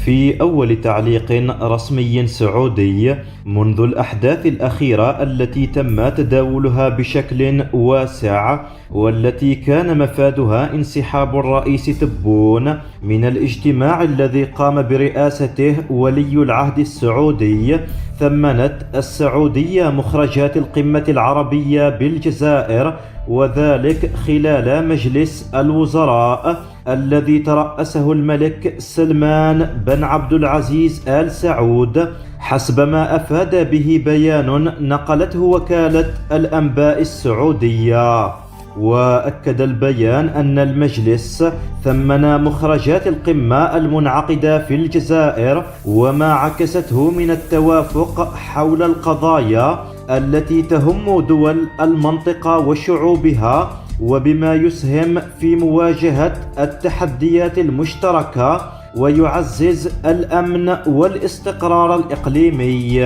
في أول تعليق رسمي سعودي منذ الأحداث الأخيرة التي تم تداولها بشكل واسع، والتي كان مفادها انسحاب الرئيس تبون من الاجتماع الذي قام برئاسته ولي العهد السعودي، ثمنت السعودية مخرجات القمة العربية بالجزائر، وذلك خلال مجلس الوزراء الذي ترأسه الملك سلمان بن عبد العزيز آل سعود، حسب ما أفاد به بيان نقلته وكالة الأنباء السعودية. وأكد البيان أن المجلس ثمن مخرجات القمة المنعقدة في الجزائر وما عكسته من التوافق حول القضايا التي تهم دول المنطقة وشعوبها، وبما يسهم في مواجهة التحديات المشتركة ويعزز الأمن والاستقرار الإقليمي.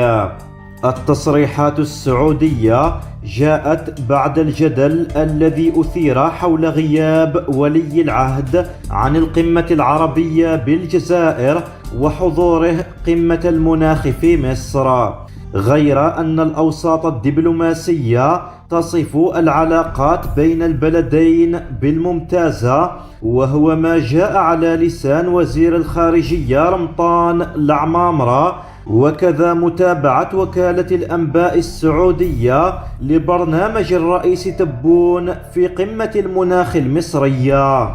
التصريحات السعودية جاءت بعد الجدل الذي أثير حول غياب ولي العهد عن القمة العربية بالجزائر وحضوره قمة المناخ في مصر، غير أن الأوساط الدبلوماسية تصف العلاقات بين البلدين بالممتازة، وهو ما جاء على لسان وزير الخارجية رمضان العمامرة، وكذا متابعة وكالة الأنباء السعودية لبرنامج الرئيس تبون في قمة المناخ المصرية.